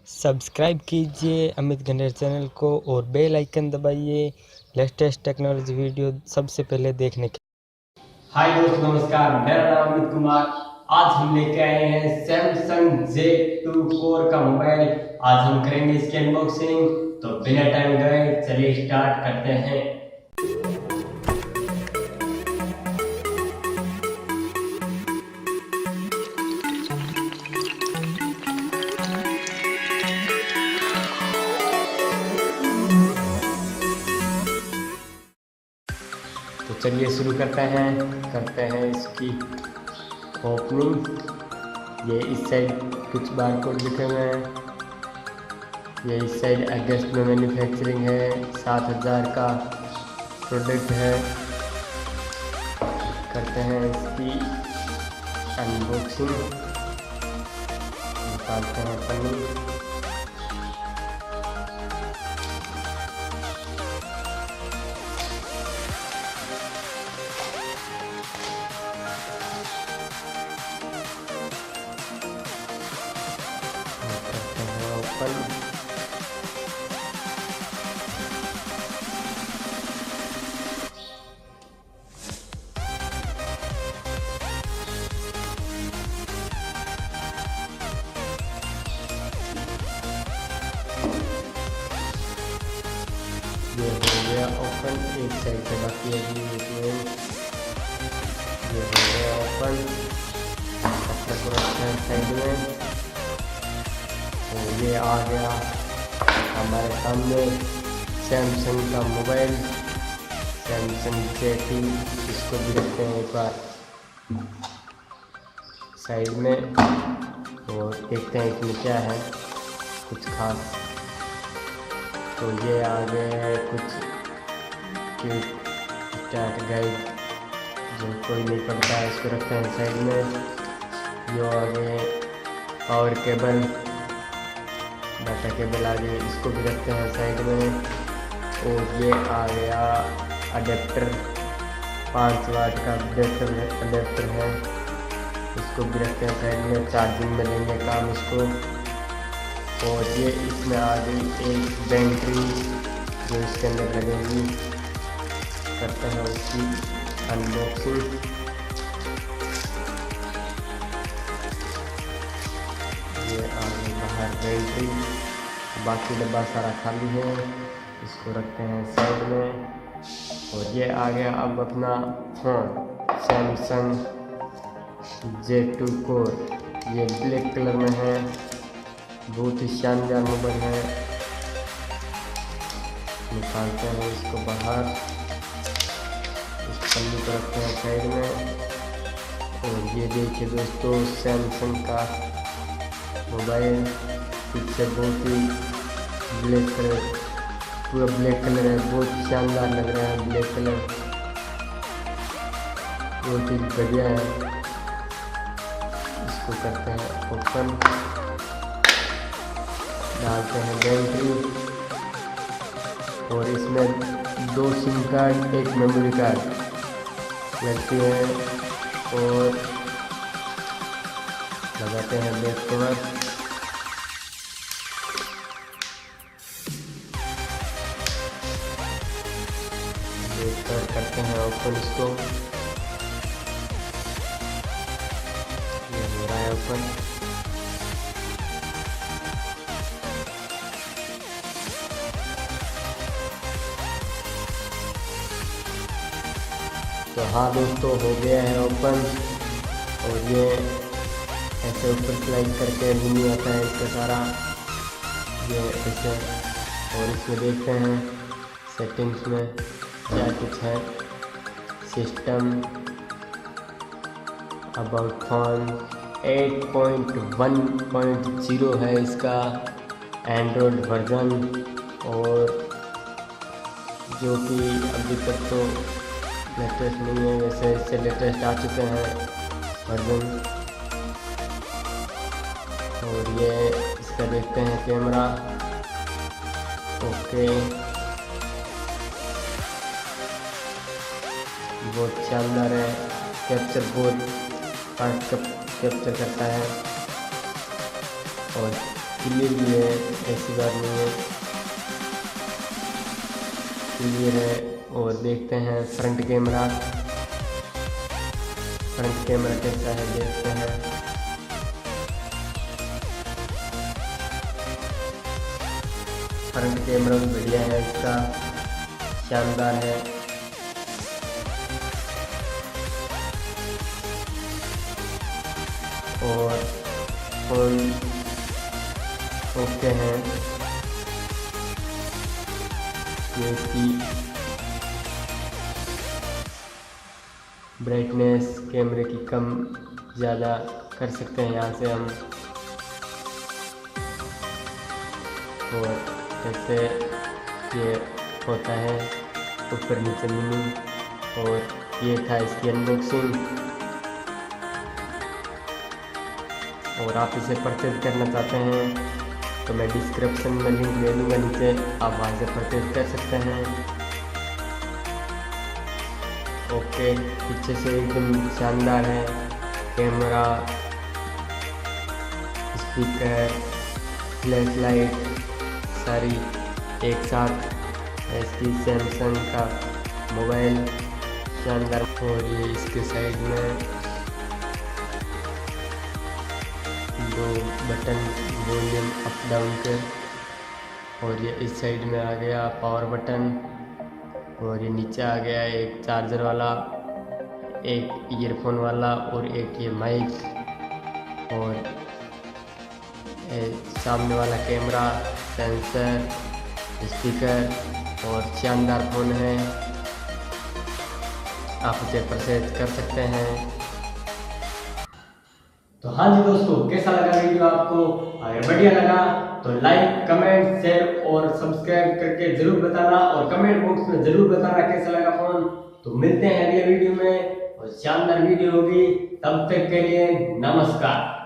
Subscribe कीजिए Amit Ganesh channel को और बेल आइकन दबाइए लेटेस्ट टेक्नोलॉजी वीडियो सबसे पहले देखने के। हाय दोस्तों, नमस्कार। मेरा नाम अमित कुमार। आज हम लेके आए हैं सैमसंग Z2 कोर का मोबाइल। आज हम करेंगे इसकी अनबॉक्सिंग। तो बिना टाइम गए चलिए स्टार्ट करते हैं। तो चलिए शुरू करते हैं इसकी ओपनिंग। ये इस साइड कुछ बारकोड लिखे हुए हैं। ये इस साइड अगस्त में मैन्युफैक्चरिंग है, 7000 का प्रोडक्ट है। करते हैं इसकी अनबॉक्सिंग। निकालते हैं पन्नी। ये हो गया ओपन, एक साइड पे बाकी है ये हो गया ओपन। को रखते हैं साइड में। तो ये आ गया हमारे सामने सैमसंग का मोबाइल, सैमसंग Z2। इसको भी रखते हैं एक बार साइड में और देखते हैं इसमें क्या है कुछ खास। तो ये आ गए कुछ स्टार्ट गाइड, जो कोई नहीं पढ़ता है, इसको रखते हैं साइड में। ये आ गए पावर केबल, डाटा केबल आ गए, इसको भी रखते हैं साइड में। और ये आ गया अडेप्टर, 5 वाट का अडेप्टर है, इसको भी रखते हैं साइड में। चार्जिंग में लेंगे काम इसको। और ये इसमें आ गई एक बैटरी जो इसके अंदर लगेगी। करते हैं उसकी अनबॉक्सिंग। ये आ गई बाहर बैटरी, बाकी डब्बा सारा खाली है, इसको रखते हैं साइड में। और ये आ गया अब अपना फ़ोन सैमसंग Z2 कोर। ये ब्लैक कलर में है, बहुत ही शानदार मोबाइल है। निकालते हैं इसको बाहर, इस पन्नी को रखते हैं साइड में। और ये देखिए दोस्तों, सैमसंग का मोबाइल पीछे बहुत ही ब्लैक कलर, पूरा ब्लैक कलर है, बहुत शानदार लग रहा है। ब्लैक कलर बहुत ही बढ़िया है। इसको करते हैं ओपन, डालते हैं बैटरी। और इसमें 2 सिम कार्ड, एक मेमोरी कार्ड लगती है। और लगाते हैं बैक कवर। बैक कवर करते हैं ओपन इसको। ये हो रहा है ओपन। तो हाँ दोस्तों, हो गया है ओपन। और ये ऐसे ऊपर स्लाइड करके मेन्यू आता है इसका सारा, ये ऐसे। और इसमें देखते हैं सेटिंग्स में क्या कुछ है। सिस्टम, अबाउट फोन, 8.1.0 है इसका एंड्रॉयड वर्जन। और जो कि अभी तक तो लेटेस्ट नहीं है, वैसे इससे लेटेस्ट आ चुके हैं वर्जन। और ये इसका देखते हैं कैमरा, ओके, बहुत शानदार है। कैप्चर बहुत फास्ट कैप्चर करता है। और क्लियर भी है, ऐसी बात नहीं है, क्लियर है। और देखते हैं फ्रंट कैमरा कैसा है, देखते हैं। फ्रंट कैमरा भी बढ़िया है इसका, शानदार है। और फोन ओके है। ये इसकी ब्राइटनेस कैमरे की कम ज़्यादा कर सकते हैं यहाँ से हम। और जैसे ये होता है ऊपर नीचे मीनिंग। और ये था इसकी अनबॉक्सिंग। और आप इसे परचेज करना चाहते हैं तो मैं डिस्क्रिप्शन में लिंक दे दूँगा नीचे, आप वहाँ से परचेज कर सकते हैं। ओके, पीछे से एकदम शानदार है कैमरा, स्पीकर, फ्लैश लाइट सारी एक साथ है इसकी। सैमसंग का मोबाइल शानदार। और ये इसके साइड में 2 बटन वॉल्यूम अप डाउन के। और ये इस साइड में आ गया पावर बटन। और ये नीचे आ गया एक चार्जर वाला, एक ईयरफोन वाला और एक ये माइक। और सामने वाला कैमरा, सेंसर, स्पीकर और शानदार फ़ोन है। आप इसे परचेज कर सकते हैं। तो हाँ जी दोस्तों, कैसा लगा वीडियो आपको? अगर बढ़िया लगा तो लाइक, कमेंट, शेयर और सब्सक्राइब करके जरूर बताना। और कमेंट बॉक्स में जरूर बताना कैसा लगा फोन। तो मिलते हैं अगले वीडियो में और शानदार वीडियो होगी। तब तक के लिए नमस्कार।